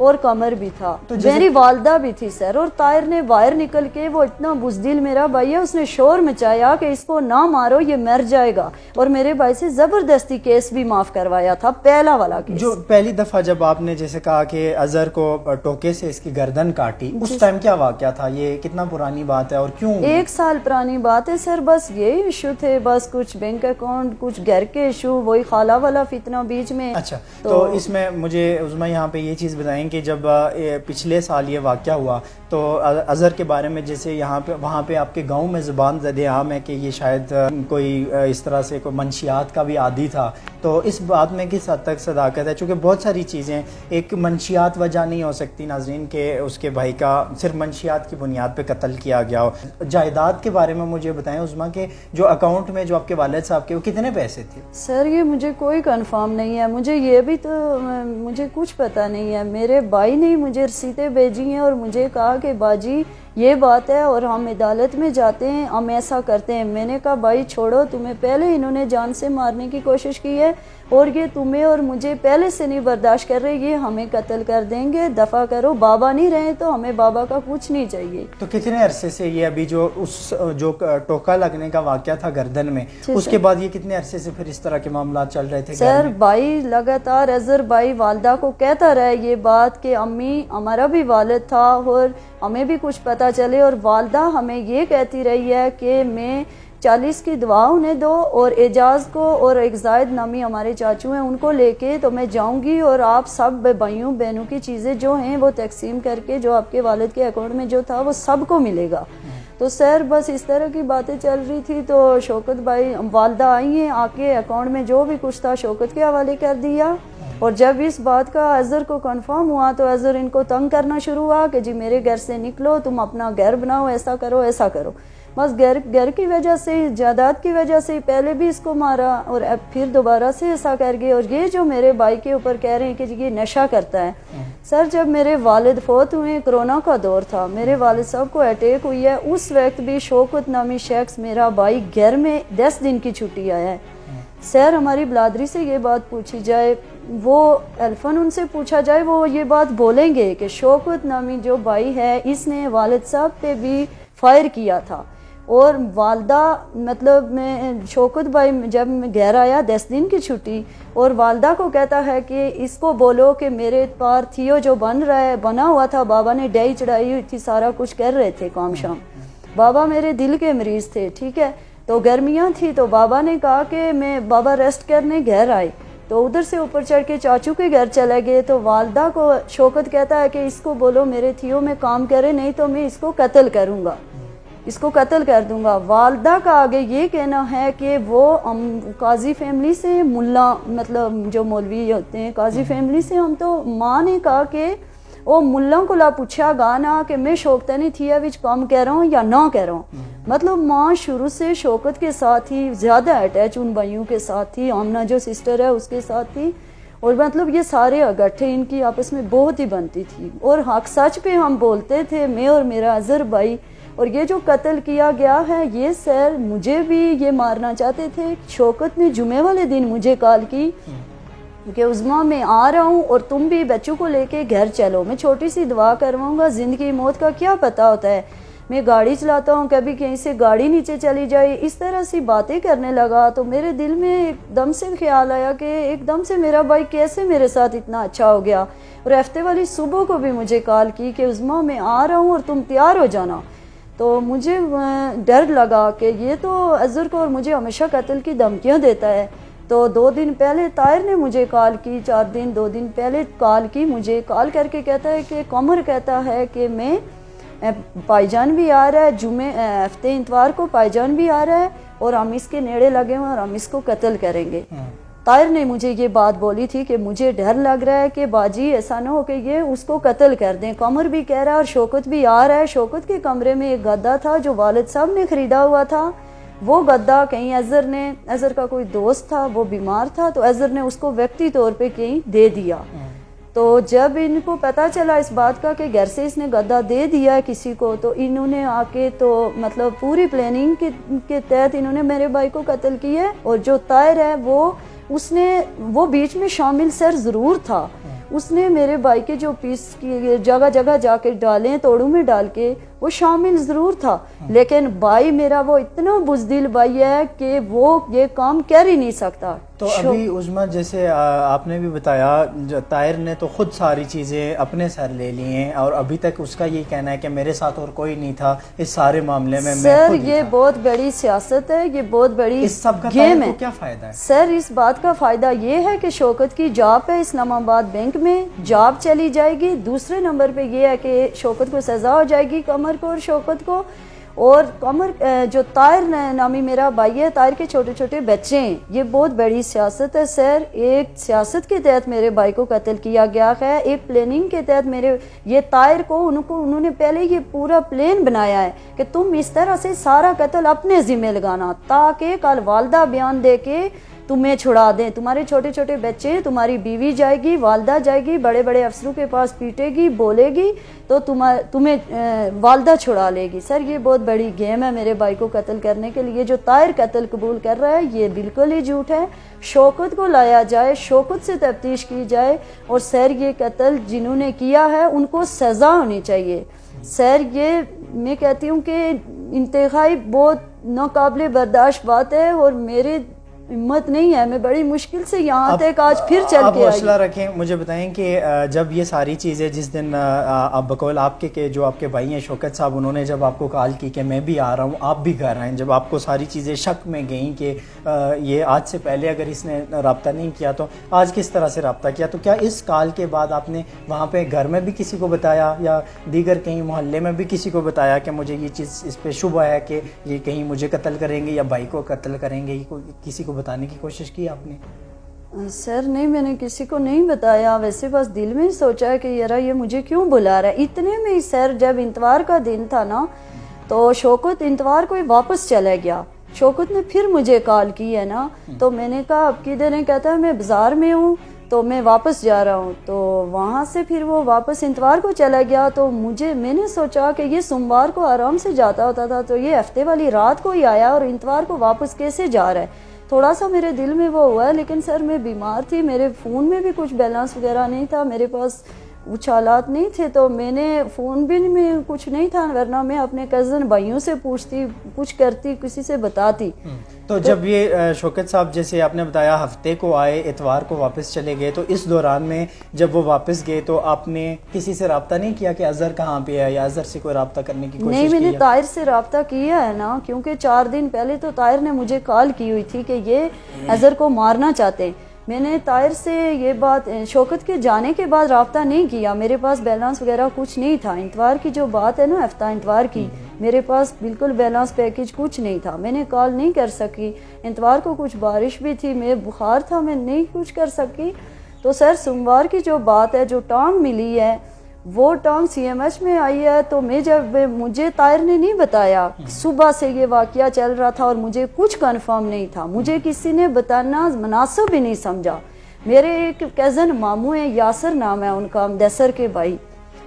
اور کمر بھی تھا. تو میری والدہ بھی تھی سر, اور طاہر نے وائر نکل کے, وہ اتنا بزدل میرا بھائی ہے, اس نے شور مچایا کہ اس کو نہ مارو یہ مر جائے گا, اور میرے بھائی سے زبردستی کیس بھی معاف کروایا تھا, پہلا والا کیس. جو پہلی دفعہ جب آپ نے جیسے کہا کہ اظہر کو ٹوکے سے اس کی گردن کاٹی, اس ٹائم کیا واقعہ تھا, یہ کتنا پرانی بات ہے اور کیوں؟ 1 سال پرانی بات ہے سر. بس یہی ایشو تھے, بس کچھ بینک اکاؤنٹ, کچھ گھر کے ایشو, وہی خالہ والا فتنہ بیچ میں. اچھا, تو اس میں مجھے عظمیٰ یہاں پہ یہ چیز بتائیں کہ جب پچھلے سال یہ واقعہ ہوا تو اظہر کے بارے میں جیسے یہاں پہ وہاں پہ آپ کے گاؤں میں زبان زد عام ہے کہ یہ شاید کوئی اس طرح سے کوئی منشیات کا بھی عادی تھا, تو اس بات میں کس حد تک صداقت ہے؟ چونکہ بہت ساری چیزیں, ایک منشیات وجہ نہیں ہو سکتی ناظرین کہ اس کے بھائی کا صرف منشیات کی بنیاد پہ قتل کیا گیا ہو. جائیداد کے بارے میں مجھے بتائیں عظمیٰ کہ جو اکاؤنٹ میں جو آپ کے والد صاحب کے, وہ کتنے پیسے تھے؟ سر یہ مجھے کوئی کنفرم نہیں ہے, مجھے یہ بھی تو مجھے کچھ پتہ نہیں ہے. میرے بھائی نے مجھے رسیدیں بھیجی ہیں اور مجھے کہا کہ باجی یہ بات ہے اور ہم عدالت میں جاتے ہیں, ہم ایسا کرتے ہیں. میں نے کہا بھائی چھوڑو, تمہیں پہلے انہوں نے جان سے مارنے کی کوشش کی ہے اور یہ تمہیں اور مجھے پہلے سے نہیں برداشت کر رہے, یہ ہمیں قتل کر دیں گے, دفع کرو. بابا نہیں رہے تو ہمیں بابا کا کچھ نہیں چاہیے. تو کتنے عرصے سے یہ ابھی جو ٹوکا لگنے کا واقعہ تھا گردن میں, اس کے بعد یہ کتنے عرصے سے پھر اس طرح کے معاملات چل رہے تھے؟ سر بھائی لگاتار اظہر بھائی والدہ کو کہتا رہا یہ بات کہ امی ہمارا بھی والد تھا اور ہمیں بھی کچھ پتہ چلے, اور والدہ ہمیں یہ کہتی رہی ہے کہ میں 40 کی دعا انہیں دو, اور اعجاز کو اور ایک زائد نامی ہمارے چاچو ہیں ان کو لے کے تو میں جاؤں گی, اور آپ سب بھائیوں بہنوں کی چیزیں جو ہیں وہ تقسیم کر کے جو آپ کے والد کے اکاؤنٹ میں جو تھا وہ سب کو ملے گا. تو سر بس اس طرح کی باتیں چل رہی تھی, تو شوکت بھائی والدہ آئی ہیں, آ کے اکاؤنٹ میں جو بھی کچھ تھا شوکت کے حوالے کر دیا. اور جب اس بات کا اظہر کو کنفرم ہوا تو اظہر ان کو تنگ کرنا شروع ہوا کہ جی میرے گھر سے نکلو, تم اپنا گھر بناؤ, ایسا کرو ایسا کرو. بس گھر کی وجہ سے, جائیداد کی وجہ سے پہلے بھی اس کو مارا اور اب پھر دوبارہ سے ایسا کر گئے. اور یہ جو میرے بھائی کے اوپر کہہ رہے ہیں کہ یہ نشہ کرتا ہے, سر جب میرے والد فوت ہوئے, کرونا کا دور تھا, میرے والد صاحب کو اٹیک ہوئی ہے, اس وقت بھی شوکت نامی شخص میرا بھائی گھر میں 10 دن کی چھٹی آیا ہے. سر ہماری بلادری سے یہ بات پوچھی جائے, وہ الفن ان سے پوچھا جائے, وہ یہ بات بولیں گے کہ شوکت نامی جو بھائی ہے اس نے والد صاحب پہ بھی فائر کیا تھا. اور والدہ مطلب میں شوکت بھائی جب گھر آیا 10 دن کی چھٹی, اور والدہ کو کہتا ہے کہ اس کو بولو کہ میرے پار تھیو جو بنا ہوا تھا, بابا نے ڈائی چڑھائی ہوئی تھی, سارا کچھ کر رہے تھے کام شام. بابا میرے دل کے مریض تھے, ٹھیک ہے, تو گرمیاں تھی تو بابا نے کہا کہ میں بابا ریسٹ کرنے گھر آئے, تو ادھر سے اوپر چڑھ کے چاچو کے گھر چلے گئے. تو والدہ کو شوکت کہتا ہے کہ اس کو بولو میرے تھیو میں کام کرے, نہیں تو میں اس کو قتل کروں گا, اس کو قتل کر دوں گا. والدہ کا آگے یہ کہنا ہے کہ وہ قاضی فیملی سے, ملا مطلب جو مولوی ہوتے ہیں قاضی فیملی سے, ہم تو ماں نے کہا کہ وہ ملوں کو لا پوچھا گانا کہ میں شوکتنی تھیا وچ کام کہہ رہا ہوں یا نہ کہہ رہا ہوں. مطلب ماں شروع سے شوکت کے ساتھ ہی زیادہ اٹیچ ان بھائیوں کے ساتھ تھی, آمنہ جو سسٹر ہے اس کے ساتھ تھی, اور مطلب یہ سارے اگٹھے ان کی آپس میں بہت ہی بنتی تھی, اور حق سچ پہ ہم بولتے تھے میں اور میرا اظہر بھائی. اور یہ جو قتل کیا گیا ہے یہ سر مجھے بھی یہ مارنا چاہتے تھے. شوکت نے جمعے والے دن مجھے کال کی کہ عظمیٰ میں آ رہا ہوں اور تم بھی بچوں کو لے کے گھر چلو, میں چھوٹی سی دعا کرواؤں گا, زندگی موت کا کیا پتہ ہوتا ہے, میں گاڑی چلاتا ہوں, کبھی کہیں سے گاڑی نیچے چلی جائے, اس طرح سی باتیں کرنے لگا. تو میرے دل میں ایک دم سے خیال آیا کہ ایک دم سے میرا بھائی کیسے میرے ساتھ اتنا اچھا ہو گیا. اور ہفتے والی صبح کو بھی مجھے کال کی کہ عظمیٰ میں آ رہا ہوں اور تم تیار ہو جانا. تو مجھے ڈر لگا کہ یہ تو اظہر کو اور مجھے ہمیشہ قتل کی دھمکیاں دیتا ہے. تو 2 دن پہلے طاہر نے مجھے کال کی, 2 دن پہلے کال کی, مجھے کال کر کے کہتا ہے کہ قمر کہتا ہے کہ میں پائی جان بھی آ رہا ہے, ہفتے اتوار کو پائی جان بھی آ رہا ہے اور ہم اس کے نیڑے لگے ہوئے اور ہم اس کو قتل کریں گے. طاہر نے مجھے یہ بات بولی تھی کہ مجھے ڈر لگ رہا ہے کہ باجی ایسا نہ ہو کہ یہ اس کو قتل کر دیں. قمر بھی کہہ رہا ہے اور شوکت بھی آ رہا ہے. شوکت کے کمرے میں ایک گدا تھا جو والد صاحب نے خریدا ہوا تھا, وہ گدا کہیں اظہر کا کوئی دوست تھا, وہ بیمار تھا, تو اظہر نے اس کو وقتی طور پہ کہیں دے دیا. تو جب ان کو پتا چلا اس بات کا کہ گھر سے اس نے گدا دے دیا ہے کسی کو, تو انہوں نے آ کے تو مطلب پوری پلاننگ کے تحت انہوں نے میرے بھائی کو قتل کیا ہے. اور جو طاہر ہے وہ بیچ میں شامل سر ضرور تھا, اس نے میرے بھائی کے جو پیس کی جگہ جگہ جا کے ڈالے توڑوں میں ڈال کے وہ شامل ضرور تھا، لیکن بھائی میرا وہ اتنا بزدل بھائی ہے کہ وہ یہ کام کر ہی نہیں سکتا. تو ابھی عظمیٰ جیسے آپ نے بھی بتایا طاہر نے تو خود ساری چیزیں اپنے سر لے لی ہیں اور ابھی تک اس کا یہ کہنا ہے کہ میرے ساتھ اور کوئی نہیں تھا اس سارے معاملے میں. سر یہ بہت بڑی سیاست ہے، یہ بہت بڑی اس سب کا گیم ہے. کیا فائدہ ہے سر اس بات کا فائدہ یہ ہے کہ شوکت کی جاب ہے اسلام آباد بینک میں، جاب چلی جائے گی. دوسرے نمبر پہ یہ ہے کہ شوکت کو سزا ہو جائے گی، قمر کو اور شوکت کو. اور قمر جو طاہر نامی میرا بھائی ہے، طاہر کے چھوٹے چھوٹے بچے ہیں. یہ بہت بڑی سیاست ہے سر. ایک سیاست کے تحت میرے بھائی کو قتل کیا گیا ہے، ایک پلاننگ کے تحت یہ طاہر کو انہوں نے پہلے یہ پورا پلان بنایا ہے کہ تم اس طرح سے سارا قتل اپنے ذمہ لگانا تاکہ کل والدہ بیان دے کے تمہیں چھڑا دیں. تمہارے چھوٹے چھوٹے بچے، تمہاری بیوی جائے گی، والدہ جائے گی، بڑے بڑے افسروں کے پاس پیٹے گی، بولے گی تو تمہیں والدہ چھڑا لے گی. سر یہ بہت بڑی گیم ہے میرے بھائی کو قتل کرنے کے لیے. جو طاہر قتل قبول کر رہا ہے یہ بالکل ہی جھوٹ ہے. شوکت کو لایا جائے، شوکت سے تفتیش کی جائے اور سر یہ قتل جنہوں نے کیا ہے ان کو سزا ہونی چاہیے. سر یہ میں کہتی ہوں کہ انتہائی بہت ناقابل برداشت بات ہے اور میرے ہمت نہیں ہے، میں بڑی مشکل سے یہاں تک آج پھر چل کے آئی. حوصلہ رکھیں. مجھے بتائیں کہ جب یہ ساری چیزیں جس دن بقول آپ کے کہ جو آپ کے بھائی ہیں شوکت صاحب، انہوں نے جب آپ کو کال کی کہ میں بھی آ رہا ہوں آپ بھی گھر آئیں، جب آپ کو ساری چیزیں شک میں گئیں کہ یہ آج سے پہلے اگر اس نے رابطہ نہیں کیا تو آج کس طرح سے رابطہ کیا، تو کیا اس کال کے بعد آپ نے وہاں پہ گھر میں بھی کسی کو بتایا یا دیگر کہیں محلے میں بھی کسی کو بتایا کہ مجھے یہ چیز اس پہ شبہ ہے کہ یہ کہیں مجھے قتل کریں گے یا بھائی کو قتل کریں گے، کسی کو بتانے کی کوشش کی آپ نے؟ سر نہیں، میں نے کسی کو نہیں بتایا. ویسے بس دل میں ہی سوچا ہے کہ یار یہ مجھے کیوں بلا رہا ہے. اتنے میں ہی سر جب اتوار کا دن تھا نا تو شوکت اتوار کو ہی واپس چلا گیا. شوکت نے پھر مجھے کال کی ہے نا تو میں نے کہا اب کدھر ہے، کہتا ہے میں بازار میں ہوں تو میں واپس جا رہا ہوں. تو وہاں سے پھر وہ واپس اتوار کو چلا گیا تو میں نے سوچا کہ یہ سوموار کو آرام سے جاتا ہوتا تھا تو یہ ہفتے والی رات کو ہی آیا اور اتوار کو واپس کیسے جا رہا ہے. تھوڑا سا میرے دل میں وہ ہوا ہے، لیکن سر میں بیمار تھی، میرے فون میں بھی کچھ بیلنس وغیرہ نہیں تھا، میرے پاس اچھالات نہیں تھے تو میں نے فون بھی میں کچھ نہیں تھا، ورنہ میں اپنے کزن بھائیوں سے پوچھتی، کچھ کرتی، کسی سے بتاتی. تو جب یہ شوکت صاحب جیسے آپ نے بتایا ہفتے کو آئے اتوار کو واپس چلے گئے، تو اس دوران میں جب وہ واپس گئے تو آپ نے کسی سے رابطہ نہیں کیا کہ اظہر کہاں پہ ہے یا اظہر سے کوئی رابطہ کرنے کی کوشش کی؟ نہیں، میں نے طاہر سے رابطہ کیا ہے نا، کیونکہ 4 دن پہلے تو طاہر نے مجھے کال کی ہوئی تھی کہ یہ اظہر کو مارنا چاہتے ہیں. میں نے طاہر سے یہ بات شوکت کے جانے کے بعد رابطہ نہیں کیا، میرے پاس بیلنس وغیرہ کچھ نہیں تھا. اتوار کی جو بات ہے نا، ہفتہ اتوار کی، میرے پاس بالکل بیلنس پیکج کچھ نہیں تھا، میں نے کال نہیں کر سکی. اتوار کو کچھ بارش بھی تھی، میں بخار تھا، میں نہیں کچھ کر سکی. تو سر سوموار کی جو بات ہے، جو ٹانگ ملی ہے وہ ٹانگ سی ایم ایچ میں آئی ہے. تو مجھے طاہر نے نہیں بتایا، صبح سے یہ واقعہ چل رہا تھا اور مجھے کچھ کنفرم نہیں تھا، مجھے کسی نے بتانا مناسب ہی نہیں سمجھا. میرے ایک کزن ماموں ہیں، یاسر نام ہے ان کا، مدثر کے بھائی،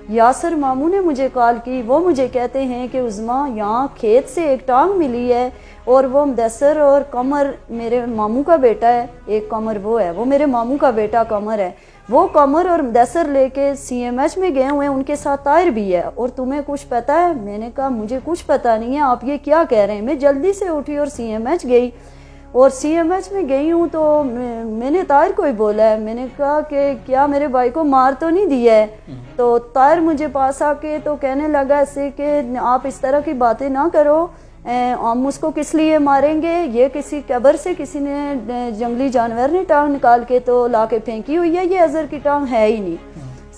یاسر ماموں نے مجھے کال کی. وہ مجھے کہتے ہیں کہ عظمیٰ یہاں کھیت سے ایک ٹانگ ملی ہے اور وہ مدثر اور قمر میرے ماموں کا بیٹا ہے، ایک قمر وہ میرے ماموں کا بیٹا قمر ہے، وہ قمر اور مدثر لے کے سی ایم ایچ میں گئے ہوئے ہیں، ان کے ساتھ طاہر بھی ہے. اور تمہیں کچھ پتا ہے؟ میں نے کہا مجھے کچھ پتا نہیں ہے، آپ یہ کیا کہہ رہے ہیں. میں جلدی سے اٹھی اور سی ایم ایچ گئی، اور سی ایم ایچ میں گئی ہوں تو میں نے طاہر کو ہی بولا ہے، میں نے کہا کہ کیا میرے بھائی کو مار تو نہیں دیا ہے؟ تو طاہر مجھے پاس آ کے تو کہنے لگا ایسے کہ آپ اس طرح کی باتیں نہ کرو، ہم اس کو کس لیے ماریں گے، یہ کسی قبر سے کسی نے جنگلی جانور نے ٹانگ نکال کے تو لا کے پھینکی ہوئی ہے، یہ اظہر کی ٹانگ ہے ہی نہیں.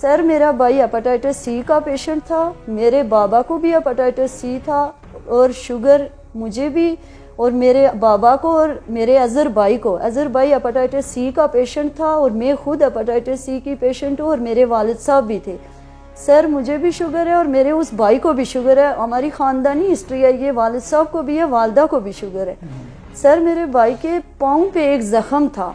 سر میرا بھائی ہیپاٹائٹس سی کا پیشنٹ تھا، میرے بابا کو بھی ہیپاٹائٹس سی تھا اور شوگر مجھے بھی، اور میرے بابا کو اور میرے اظہر بھائی کو. اظہر بھائی ہیپاٹائٹس سی کا پیشنٹ تھا اور میں خود ہیپاٹائٹس سی کی پیشنٹ ہوں، اور میرے والد صاحب بھی تھے. سر مجھے بھی شوگر ہے اور میرے اس بھائی کو بھی شوگر ہے، ہماری خاندانی ہسٹری ہے، یہ والد صاحب کو بھی ہے، والدہ کو بھی شوگر ہے. سر میرے بھائی کے پاؤں پہ ایک زخم تھا.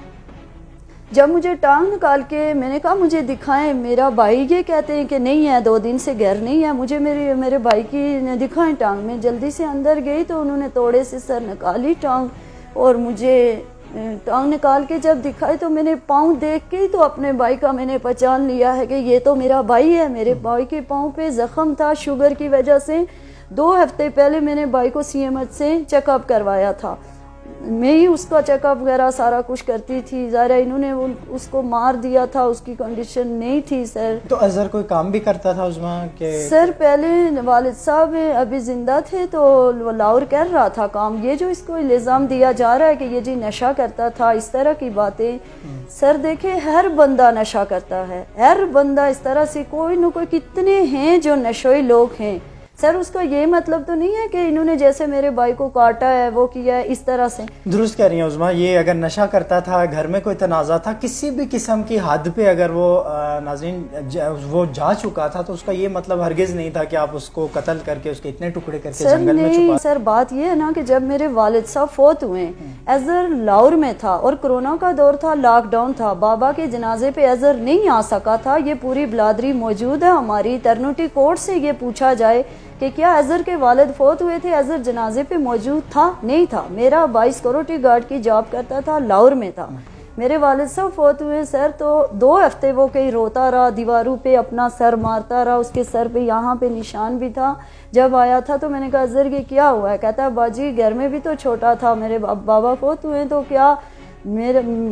جب مجھے ٹانگ نکال کے میں نے کہا مجھے دکھائیں، میرا بھائی یہ کہتے ہیں کہ نہیں ہے، 2 دن سے گھر نہیں ہے، مجھے میرے بھائی کی دکھائیں ٹانگ. میں جلدی سے اندر گئی تو انہوں نے توڑے سے سر نکالی ٹانگ اور مجھے ٹانگ نکال کے جب دکھائی تو میں نے پاؤں دیکھ کے ہی تو اپنے بھائی کا میں نے پہچان لیا ہے کہ یہ تو میرا بھائی ہے. میرے بھائی کے پاؤں پہ زخم تھا شوگر کی وجہ سے. 2 ہفتے پہلے میں نے بھائی کو سی ایم ایچ سے چیک اپ کروایا تھا. میں ہی اس کا چیک اپ وغیرہ سارا کچھ کرتی تھی. ظاہر انہوں نے اس کو مار دیا تھا, اس کی کنڈیشن نہیں تھی سر. تو اظہر کوئی کام بھی کرتا تھا عظمیٰ کہ سر پہلے والد صاحب ابھی زندہ تھے تو وہ لاہور کر رہا تھا کام. یہ جو اس کو الزام دیا جا رہا ہے کہ یہ جی نشہ کرتا تھا, اس طرح کی باتیں سر دیکھیں ہر بندہ نشہ کرتا ہے, ہر بندہ اس طرح سے کوئی نہ کوئی کتنے ہیں جو نشوئی لوگ ہیں. سر اس کا یہ مطلب تو نہیں ہے کہ انہوں نے جیسے میرے بھائی کو کاٹا ہے وہ کیا ہے اس طرح سے. درست کہہ رہی ہیں عظمیٰ, یہ اگر نشہ کرتا تھا, گھر میں کوئی تنازع تھا, کسی بھی قسم کی حد پہ اگر وہ ناظرین وہ جا چکا تھا تو اس کا یہ مطلب ہرگز نہیں تھا کہ آپ اس کو قتل کر کے اس کے اتنے ٹکڑے کر کے جنگل میں چھپا. سر بات یہ ہے نا کہ جب میرے والد صاحب فوت ہوئے, اظہر لاہور میں تھا اور کرونا کا دور تھا, لاک ڈاؤن تھا, بابا کے جنازے پہ اظہر نہیں آ سکا تھا. یہ پوری بلادری موجود ہے ہماری. ترنوٹی کورٹ سے یہ پوچھا جائے کہ کیا اظہر کے والد فوت ہوئے تھے, اظہر جنازے پہ موجود تھا؟ نہیں تھا. میرا بھائی سیکورٹی گارڈ کی جاب کرتا تھا, لاہور میں تھا. میرے والد صاحب فوت ہوئے سر تو 2 ہفتے وہ کہیں روتا رہا, دیواروں پہ اپنا سر مارتا رہا. اس کے سر پہ یہاں پہ نشان بھی تھا. جب آیا تھا تو میں نے کہا اظہر یہ کیا ہوا ہے؟ کہتا ہے باجی گھر میں بھی تو چھوٹا تھا, میرے بابا فوت ہوئے تو کیا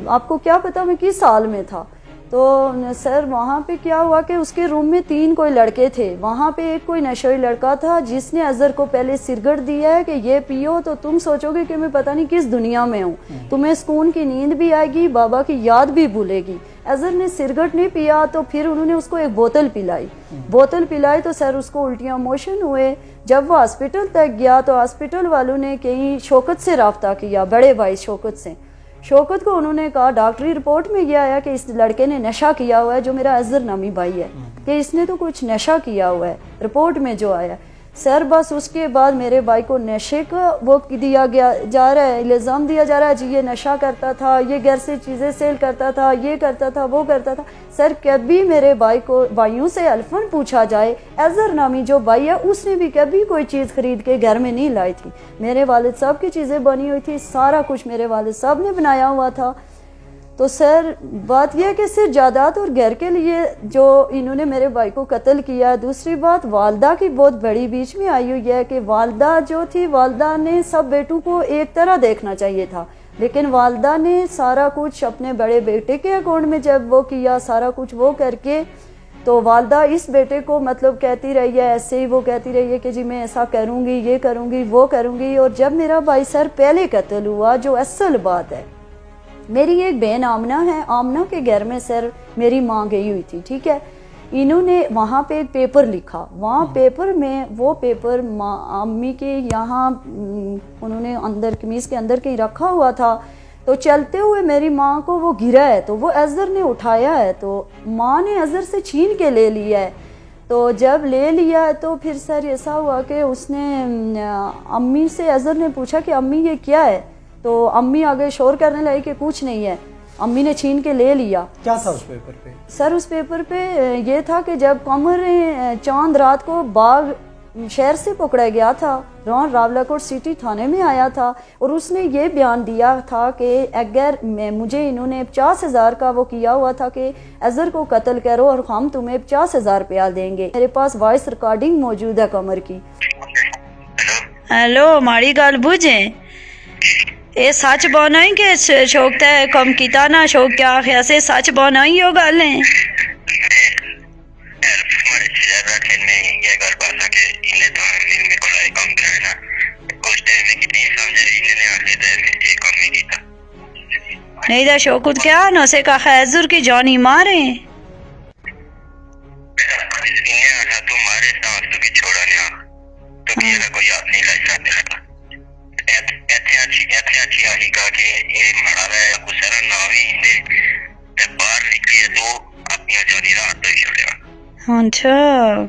آپ کو کیا پتا میں کس سال میں تھا. تو سر وہاں پہ کیا ہوا کہ اس کے روم میں 3 کوئی لڑکے تھے. وہاں پہ ایک کوئی نشوئی لڑکا تھا جس نے اظہر کو پہلے سرگٹ دیا ہے کہ یہ پیو تو تم سوچو گے کہ میں پتہ نہیں کس دنیا میں ہوں, تمہیں سکون کی نیند بھی آئے گی, بابا کی یاد بھی بھولے گی. اظہر نے سرگٹ نہیں پیا تو پھر انہوں نے اس کو ایک بوتل پلائی تو سر اس کو الٹیاں موشن ہوئے. جب وہ ہاسپٹل تک گیا تو ہاسپٹل والوں نے کہیں شوکت سے رابطہ کیا, بڑے بھائی شوکت کو انہوں نے کہا ڈاکٹری رپورٹ میں یہ آیا کہ اس لڑکے نے نشہ کیا ہوا ہے, جو میرا اظہر نامی بھائی ہے, کہ اس نے تو کچھ نشہ کیا ہوا ہے رپورٹ میں جو آیا. سر بس اس کے بعد میرے بھائی کو نشے کا وہ دیا گیا جا رہا ہے, الزام دیا جا رہا ہے جی یہ نشہ کرتا تھا, یہ گھر سے چیزیں سیل کرتا تھا, یہ کرتا تھا, وہ کرتا تھا. سر کبھی میرے بھائی کو بھائیوں سے الفن پوچھا جائے, اظہر نامی جو بھائی ہے اس نے بھی کبھی کوئی چیز خرید کے گھر میں نہیں لائی تھی. میرے والد صاحب کی چیزیں بنی ہوئی تھی, سارا کچھ میرے والد صاحب نے بنایا ہوا تھا. تو سر بات یہ ہے کہ صرف جائیداد اور گھر کے لیے جو انہوں نے میرے بھائی کو قتل کیا. دوسری بات والدہ کی بہت بڑی بیچ میں آئی ہوئی ہے کہ والدہ جو تھی, والدہ نے سب بیٹوں کو ایک طرح دیکھنا چاہیے تھا, لیکن والدہ نے سارا کچھ اپنے بڑے بیٹے کے اکاؤنٹ میں جب وہ کیا, سارا کچھ وہ کر کے, تو والدہ اس بیٹے کو مطلب کہتی رہی ہے, ایسے ہی وہ کہتی رہی ہے کہ جی میں ایسا کروں گی, یہ کروں گی, وہ کروں گی. اور جب میرا بھائی سر پہلے قتل ہوا, جو اصل بات ہے, میری ایک بہن آمنہ ہے, آمنہ کے گھر میں سر میری ماں گئی ہوئی تھی, ٹھیک ہے. انہوں نے وہاں پہ ایک پیپر لکھا, وہاں پیپر میں وہ پیپر امی کے یہاں انہوں نے اندر قمیض کے اندر کہیں رکھا ہوا تھا. تو چلتے ہوئے میری ماں کو وہ گرا ہے تو وہ اظہر نے اٹھایا ہے, تو ماں نے اظہر سے چھین کے لے لیا ہے. تو جب لے لیا ہے تو پھر سر ایسا ہوا کہ اس نے امی سے اظہر نے پوچھا کہ امی یہ کیا ہے, تو امی آگے شور کرنے لگی کہ کچھ نہیں ہے. امی نے چھین کے لے لیا. کیا تھا اس پیپر پہ؟ سر اس پیپر پہ یہ تھا کہ جب قمر چاند رات کو باغ شہر سے پکڑا گیا تھا, راولاکوٹ سٹی تھانے میں آیا تھا, اور اس نے یہ بیان دیا تھا کہ اگر مجھے انہوں نے 50,000 کا وہ کیا ہوا تھا کہ اظہر کو قتل کرو اور ہم تمہیں 50,000 روپیہ دیں گے. میرے پاس وائس ریکارڈنگ موجود ہے قمر کی. ہیلو ماڑی گل بوجھیں اے سچ بونائی کہ شوق تے کم کیتا نا شوق کیا آخیا سے سچ بونائی ہو گل ہے. نہیں دا شوکت کیا نو سے کا خیزر کی جانی مارے اچھا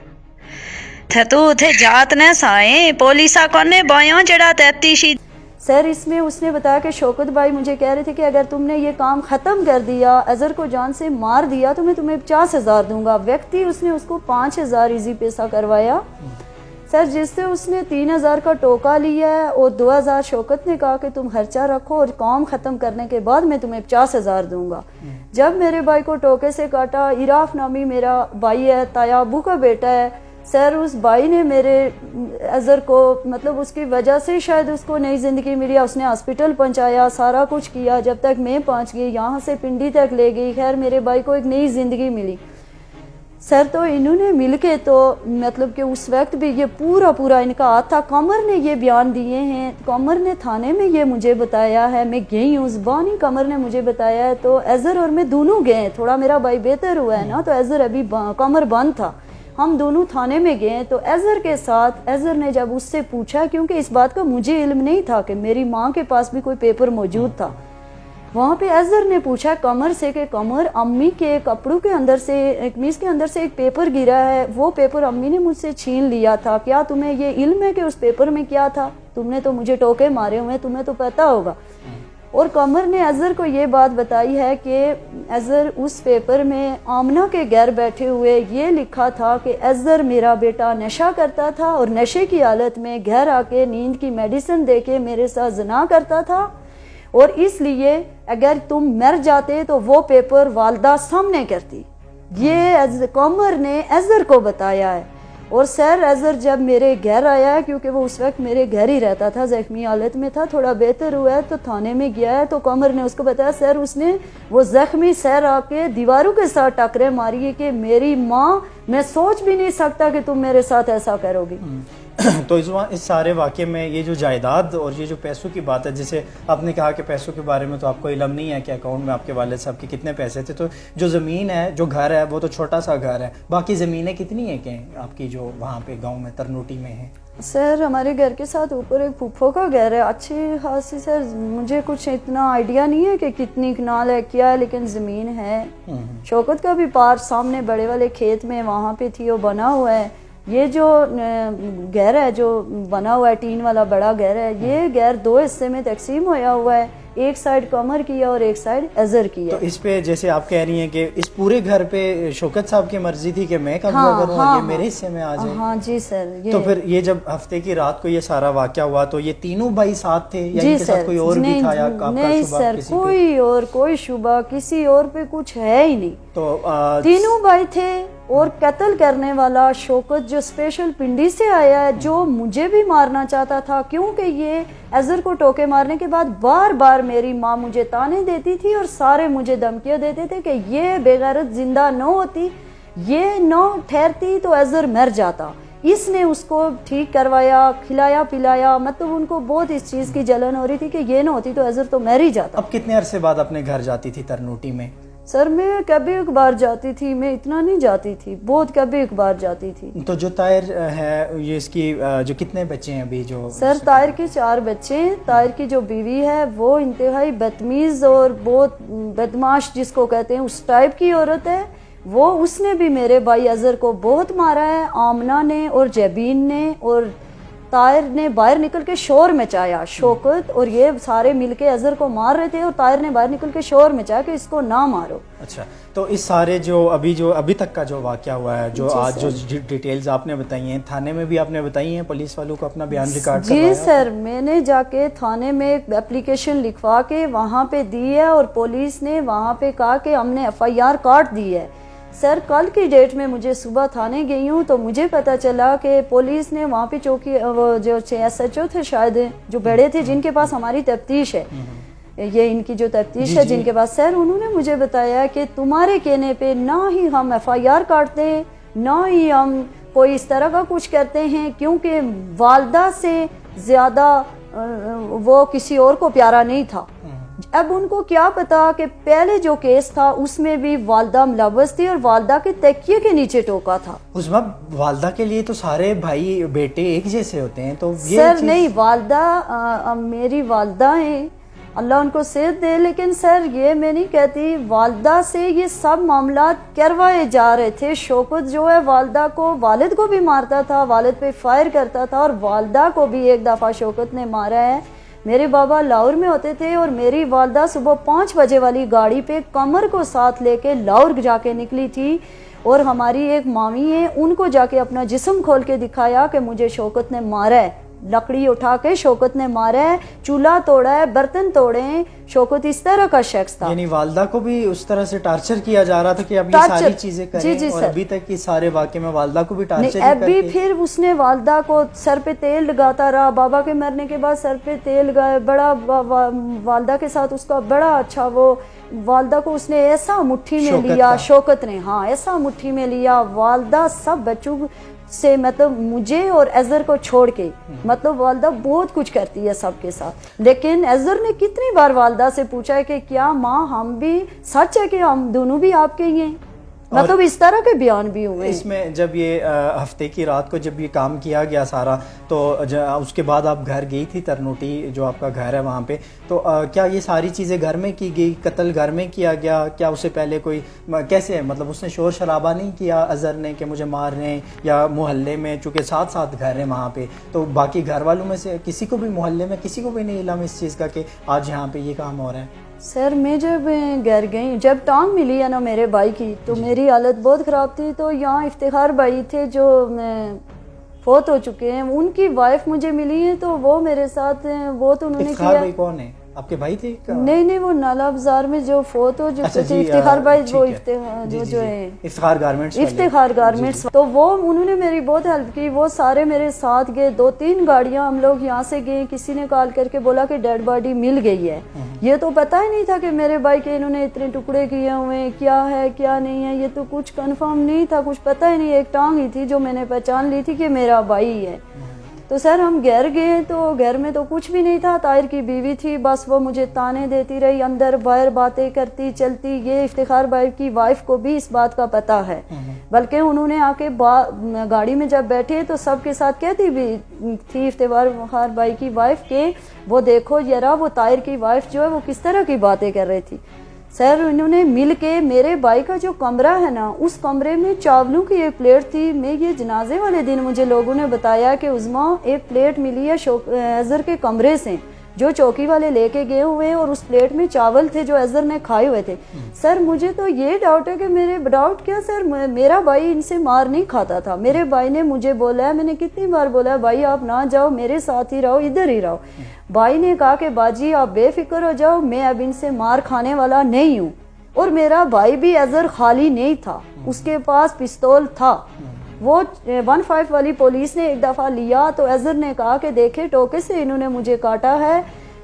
تو اتھے جات نے سائیں پولیسا کونے بایاں جڑا تیتیشی. سر اس میں اس نے بتایا کہ شوکت بھائی مجھے کہہ رہے تھے کہ اگر تم نے یہ کام ختم کر دیا, اظہر کو جان سے مار دیا, تو میں تمہیں 50,000 دوں گا. ویکتی اس نے اس کو 5,000 ایزی پیسہ کروایا. سر جس سے اس نے 3000 کا ٹوکا لیا ہے اور 2000 شوکت نے کہا کہ تم خرچہ رکھو اور کام ختم کرنے کے بعد میں تمہیں 50,000 دوں گا. جب میرے بھائی کو ٹوکے سے کاٹا، عراف نامی میرا بھائی ہے، تایا ابو کا بیٹا ہے، سر اس بھائی نے میرے اظہر کو مطلب اس کی وجہ سے شاید اس کو نئی زندگی ملی، اس نے ہاسپٹل پہنچایا، سارا کچھ کیا، جب تک میں پہنچ گئی، یہاں سے پنڈی تک لے گئی، خیر میرے بھائی کو ایک نئی زندگی ملی. سر تو انہوں نے مل کے تو مطلب کہ اس وقت بھی یہ پورا ان کا ہاتھ تھا. قمر نے یہ بیان دیے ہیں، قمر نے تھانے میں یہ مجھے بتایا ہے، میں گئی ہوں، زبانی قمر نے مجھے بتایا ہے. تو اظہر اور میں دونوں گئے، تھوڑا میرا بھائی بہتر ہوا ہے نا، تو اظہر ابھی قمر بند تھا، ہم دونوں تھانے میں گئے. تو اظہر کے ساتھ اظہر نے جب اس سے پوچھا، کیونکہ اس بات کا مجھے علم نہیں تھا کہ میری ماں کے پاس بھی کوئی پیپر موجود تھا، وہاں پہ اظہر نے پوچھا قمر سے کہ قمر امی کے کپڑوں کے اندر سے قمیص کے اندر سے ایک پیپر گرا ہے، وہ پیپر امی نے مجھ سے چھین لیا تھا، کیا تمہیں یہ علم ہے کہ اس پیپر میں کیا تھا؟ تم نے تو مجھے ٹوکے مارے ہوئے، تمہیں تو پتہ ہوگا. اور قمر نے اظہر کو یہ بات بتائی ہے کہ اظہر اس پیپر میں آمنہ کے گھر بیٹھے ہوئے یہ لکھا تھا کہ اظہر میرا بیٹا نشہ کرتا تھا اور نشے کی حالت میں گھر آ کے نیند کی میڈیسن دے کے میرے ساتھ زنا کرتا تھا، اور اس لیے اگر تم مر جاتے تو وہ پیپر والدہ سامنے کرتی. یہ قمر نے اظہر کو بتایا ہے. اور سر اظہر جب میرے گھر آیا ہے، کیونکہ وہ اس وقت میرے گھر ہی رہتا تھا، زخمی حالت میں تھا، تھوڑا بہتر ہوا ہے، تو تھانے میں گیا ہے. تو قمر نے اس کو بتایا سر اس نے وہ زخمی سر آ کے دیواروں کے ساتھ ٹکرے ماری ہے کہ میری ماں، میں سوچ بھی نہیں سکتا کہ تم میرے ساتھ ایسا کرو گی. تو اس سارے واقعے میں یہ جو جائیداد اور یہ جو پیسوں کی بات ہے، جیسے آپ نے کہا کہ پیسوں کے بارے میں تو آپ کو علم نہیں ہے کہ اکاؤنٹ میں آپ کے والد صاحب کے کتنے پیسے تھے، تو جو زمین ہے، جو گھر ہے، وہ تو چھوٹا سا گھر ہے، باقی زمینیں کتنی ہیں کہ آپ کی جو وہاں پہ گاؤں میں ترنوٹی میں ہیں؟ سر ہمارے گھر کے ساتھ اوپر ایک پھپھو کا گھر ہے، اچھی خاصی. سر مجھے کچھ اتنا آئیڈیا نہیں ہے کہ کتنی کنال ہے کیا ہے، لیکن زمین ہے. شوکت کا بھی پارٹ سامنے بڑے والے کھیت میں وہاں پہ تھی، وہ بنا ہوا ہے. یہ جو گھر ہے جو بنا ہوا ہے ٹین والا بڑا گھر ہے، یہ گھر 2 حصے میں تقسیم ہویا ہوا ہے، ایک سائڈ قمر کی ہے اور ایک سائڈ اظہر کی ہے. تو اس پہ جیسے آپ کہہ رہی ہیں کہ اس پورے گھر پہ شوکت صاحب کی مرضی تھی کہ میں قبضہ کروں، یہ میرے حصے میں آ جائے. ہاں جی سر. تو پھر یہ جب ہفتے کی رات کو یہ سارا واقعہ ہوا تو یہ تینوں بھائی ساتھ تھے یا ان کے ساتھ کوئی اور بھی تھا یا آپ کا شبہ؟ نہیں سر، کوئی شبہ کسی اور پہ کچھ ہے ہی نہیں. تو تینوں بھائی تھے. اور قتل کرنے والا شوکت جو اسپیشل پنڈی سے آیا ہے، جو مجھے بھی مارنا چاہتا تھا، کیونکہ یہ اظہر کو ٹوکے مارنے کے بعد بار بار میری ماں مجھے تانے دیتی تھی اور سارے مجھے دھمکیاں دیتے تھے کہ یہ بے غیرت زندہ نہ ہوتی، یہ نہ ٹھہرتی تو اظہر مر جاتا. اس نے اس کو ٹھیک کروایا، کھلایا پلایا، مطلب ان کو بہت اس چیز کی جلن ہو رہی تھی کہ یہ نہ ہوتی تو اظہر تو مر ہی جاتا. اب کتنے عرصے بعد اپنے گھر جاتی تھی ترنوٹی میں؟ سر میں کبھی ایک بار جاتی تھی، میں اتنا نہیں جاتی تھی، بہت کبھی ایک بار جاتی تھی. تو جو طاہر ہے یہ اس کی جو کتنے بچے ہیں ابھی؟ جو سر طاہر کے 4 بچے ہیں. طاہر کی جو بیوی ہے وہ انتہائی بدتمیز اور بہت بدماش جس کو کہتے ہیں اس ٹائپ کی عورت ہے. وہ اس نے بھی میرے بھائی اظہر کو بہت مارا ہے. آمنہ نے اور جبین نے اور طاہر نے باہر نکل کے شور مچایا، شوکت اور یہ سارے مل کے اظہر کو مار رہے تھے اور طاہر نے باہر نکل کے شور مچایا کہ اس کو نہ مارو. اچھا، تو اس سارے جو ابھی تک کا جو واقعہ ہوا ہے، جو آج جو ڈیٹیلز آپ نے بتائی ہیں، تھانے میں بھی آپ نے بتائی ہیں، پولیس والوں کو اپنا بیان ریکارڈ کروایا؟ جی سر، میں نے جا کے تھانے میں ایک اپلیکیشن لکھوا کے وہاں پہ دی ہے اور پولیس نے وہاں پہ کہا کہ ہم نے FIR کاٹ دی ہے. سر کل کی ڈیٹ میں مجھے صبح تھانے گئی ہوں تو مجھے پتا چلا کہ پولیس نے وہاں پہ چوکی وہ جو SHO تھے شاید جو بڑے تھے جن کے پاس ہماری تفتیش ہے، یہ ان کی جو تفتیش ہے جن کے پاس، سر انہوں نے مجھے بتایا کہ تمہارے کہنے پہ نہ ہی ہم FIR کاٹتے ہیں نہ ہی ہم کوئی اس طرح کا کچھ کرتے ہیں، کیونکہ والدہ سے زیادہ وہ کسی اور کو پیارا نہیں تھا. اب ان کو کیا پتا کہ پہلے جو کیس تھا اس میں بھی والدہ ملوث تھی اور والدہ کے تکیے کے نیچے ٹوکا تھا. اس وقت والدہ کے لیے تو سارے بھائی بیٹے ایک جیسے ہوتے ہیں، تو سر نہیں، والدہ میری والدہ ہیں، اللہ ان کو صحت دے، لیکن سر یہ میں نہیں کہتی، والدہ سے یہ سب معاملات کروائے جا رہے تھے. شوکت جو ہے والدہ کو، والد کو بھی مارتا تھا، والد پہ فائر کرتا تھا اور والدہ کو بھی ایک دفعہ شوکت نے مارا ہے. میرے بابا لاہور میں ہوتے تھے اور میری والدہ صبح 5 بجے والی گاڑی پہ قمر کو ساتھ لے کے لاہور جا کے نکلی تھی اور ہماری ایک مامی ہے, ان کو جا کے اپنا جسم کھول کے دکھایا کہ مجھے شوکت نے مارا ہے, لکڑی اٹھا کے شوکت نے مارا ہے, چولہا توڑا ہے, برتن توڑے ہیں. شوکت اس طرح کا شخص تھا. یعنی والدہ کو بھی اس طرح سے ٹارچر کیا جا رہا تھا کہ اب یہ ساری چیزیں کریں, اور ابھی تک یہ سارے واقعے میں والدہ کو بھی ٹارچر ہی کرتے. ابھی پھر اس نے والدہ کو سر پہ تیل لگاتا رہا, بابا کے مرنے کے بعد سر پہ تیل لگایا, بڑا والدہ کے ساتھ اس کا بڑا اچھا, وہ والدہ کو اس نے ایسا مٹھی میں لیا, شوکت نے, ہاں ایسا مٹھی میں لیا. والدہ سب بچوں سے, مطلب مجھے اور اظہر کو چھوڑ کے, مطلب والدہ بہت کچھ کرتی ہے سب کے ساتھ. لیکن اظہر نے کتنی بار والدہ سے پوچھا ہے کہ کیا ماں ہم بھی, سچ ہے کہ ہم دونوں بھی آپ کے ہی ہیں, مطلب اس طرح کے بیان بھی ہوئے. اس میں جب یہ ہفتے کی رات کو جب یہ کام کیا گیا سارا, تو اس کے بعد آپ گھر گئی تھی ترنوٹی, جو آپ کا گھر ہے وہاں پہ, تو کیا یہ ساری چیزیں گھر میں کی گئی, قتل گھر میں کیا گیا, کیا اس سے پہلے کوئی کیسے, مطلب اس نے شور شرابہ نہیں کیا اظہر نے کہ مجھے مار رہے ہیں, یا محلے میں چونکہ ساتھ ساتھ گھر ہیں وہاں پہ, تو باقی گھر والوں میں سے کسی کو بھی, محلے میں کسی کو بھی نہیں علم اس چیز کا کہ آج یہاں پہ یہ کام ہو رہا ہے؟ سر میں جب گھر گئی, جب ٹانگ ملی ہے نا میرے بھائی کی, تو میری حالت بہت خراب تھی. تو یہاں افتخار بھائی تھے جو فوت ہو چکے ہیں, ان کی وائف مجھے ملی ہے, تو وہ میرے ساتھ, وہ تو انہوں نے کیا. افتخار بھائی کون ہے, آپ کے بھائی تھے؟ نہیں, وہ نالا بازار میں جو فوت ہو چکے تھے افتخار بھائی, وہ جو ہے افتخار گارمنٹس, تو وہ انہوں نے میری بہت ہیلپ کی. وہ سارے میرے ساتھ گئے, 2-3 گاڑیاں ہم لوگ یہاں سے گئے. کسی نے کال کر کے بولا کہ ڈیڈ باڈی مل گئی ہے. یہ تو پتہ ہی نہیں تھا کہ میرے بھائی کے انہوں نے اتنے ٹکڑے کیے ہوئے, کیا ہے کیا نہیں ہے, یہ تو کچھ کنفرم نہیں تھا, کچھ پتہ ہی نہیں. ایک ٹانگ ہی تھی جو میں نے پہچان لی تھی کہ میرا بھائی ہے. تو سر ہم گھر گئے, تو گھر میں تو کچھ بھی نہیں تھا. طاہر کی بیوی تھی, بس وہ مجھے تانے دیتی رہی, اندر باہر باتیں کرتی چلتی. یہ افتخار بھائی کی وائف کو بھی اس بات کا پتہ ہے, بلکہ انہوں نے آ کے گاڑی میں جب بیٹھے تو سب کے ساتھ کہتی بھی تھی افتخار بھائی کی وائف کہ وہ دیکھو ذرا وہ طاہر کی وائف جو ہے وہ کس طرح کی باتیں کر رہی تھی. سر انہوں نے مل کے, میرے بھائی کا جو کمرہ ہے نا, اس کمرے میں چاولوں کی ایک پلیٹ تھی. میں یہ جنازے والے دن مجھے لوگوں نے بتایا کہ عظما ایک پلیٹ ملی ہے اظہر کے کمرے سے, جو چوکی والے لے کے گئے ہوئے, اور اس پلیٹ میں چاول تھے جو اظہر نے کھائے ہوئے تھے. سر مجھے تو یہ ڈاؤٹ ہے کہ ڈاؤٹ کیا سر, میرا بھائی ان سے مار نہیں کھاتا تھا. میرے بھائی نے مجھے بولا ہے, میں نے کتنی بار بولا ہے بھائی آپ نہ جاؤ, میرے ساتھ ہی رہو, ادھر ہی رہو. بھائی نے کہا کہ باجی آپ بے فکر ہو جاؤ, میں اب ان سے مار کھانے والا نہیں ہوں. اور میرا بھائی بھی اظہر خالی نہیں تھا, اس کے پاس پستول تھا. وہ 15 والی پولیس نے ایک دفعہ لیا تو اظہر نے کہا کہ دیکھے ٹوکے سے انہوں نے مجھے کاٹا ہے,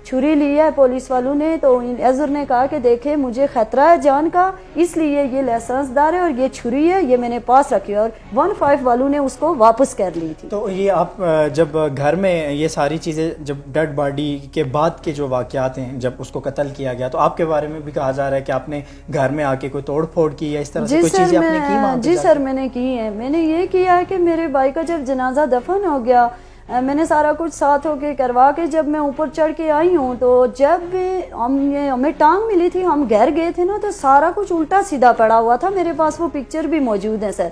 چھری لی ہے پولیس والوں نے. تو اظہر نے کہا کہ دیکھے مجھے خطرہ ہے جان کا, اس لیے یہ لائسنس دار ہے اور یہ چھری ہے, یہ میں نے پاس رکھی ہے. اور 15 والوں نے اس کو واپس کر لی تھی. تو یہ آپ جب گھر میں یہ ساری چیزیں, جب ڈیڈ باڈی کے بعد کے جو واقعات ہیں, جب اس کو قتل کیا گیا, تو آپ کے بارے میں بھی کہا جا رہا ہے کہ آپ نے گھر میں آ کے کوئی توڑ پھوڑ کی یا اس طرح سے کوئی چیزیں آپ نے کی؟ جی سر میں نے کی ہے. میں نے یہ کیا ہے کہ میرے بھائی کا جب جنازہ دفن ہو گیا, میں نے سارا کچھ ساتھ ہو کے کروا کے جب میں اوپر چڑھ کے آئی ہوں, تو جب ہمیں ٹانگ ملی تھی, ہم گھر گئے تھے نا, تو سارا کچھ الٹا سیدھا پڑا ہوا تھا. میرے پاس وہ پکچر بھی موجود ہے سر.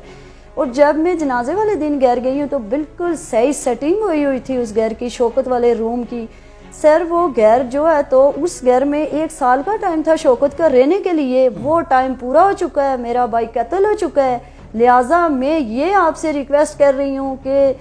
اور جب میں جنازے والے دن گھر گئی ہوں تو بالکل صحیح سیٹنگ ہوئی تھی اس گھر کی, شوکت والے روم کی. سر وہ گھر جو ہے, تو اس گھر میں 1 سال کا ٹائم تھا شوکت کا رہنے کے لیے, وہ ٹائم پورا ہو چکا ہے, میرا بھائی قتل ہو چکا ہے. لہٰذا میں یہ آپ سے ریکویسٹ کر رہی ہوں کہ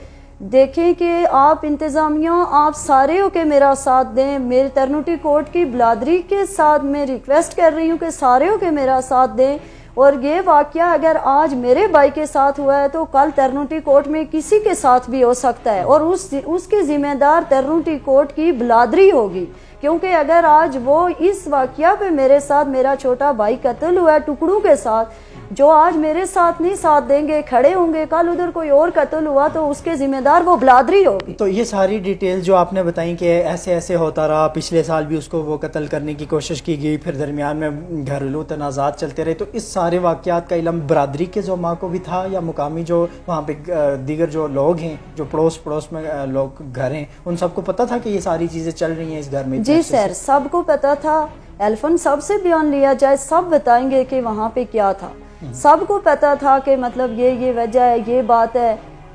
دیکھیں کہ آپ انتظامیہ, آپ سارے ہو کے میرا ساتھ دیں. میرے ترنوٹی کورٹ کی بلادری کے ساتھ میں ریکویسٹ کر رہی ہوں کہ سارے ہو کے میرا ساتھ دیں. اور یہ واقعہ اگر آج میرے بھائی کے ساتھ ہوا ہے تو کل ترنوٹی کورٹ میں کسی کے ساتھ بھی ہو سکتا ہے, اور اس کی ذمہ دار ترنوٹی کورٹ کی بلادری ہوگی. کیونکہ اگر آج وہ اس واقعہ پہ میرے ساتھ, میرا چھوٹا بھائی قتل ہوا ہے ٹکڑوں کے ساتھ, جو آج میرے ساتھ نہیں ساتھ دیں گے, کھڑے ہوں گے, کل ادھر کوئی اور قتل ہوا تو اس کے ذمہ دار وہ بلادری ہوگی. تو یہ ساری ڈیٹیل جو آپ نے بتائیں کہ ایسے ایسے ہوتا رہا, پچھلے سال بھی اس کو وہ قتل کرنے کی کوشش کی گئی, پھر درمیان میں گھریلو تنازعات چلتے رہے, تو اس سارے واقعات کا علم برادری کے زعماء کو بھی تھا یا مقامی جو وہاں پہ دیگر جو لوگ ہیں, جو پڑوس میں لوگ گھر ہیں, ان سب کو پتہ تھا کہ یہ ساری چیزیں چل رہی ہیں اس گھر میں؟ جی سر سب کو پتہ تھا. ایلفن سب سے بیان لیا جائے سب بتائیں گے کہ وہاں پہ کیا تھا. سب کو پتا تھا کہ مطلب یہ وجہ ہے, یہ بات ہے.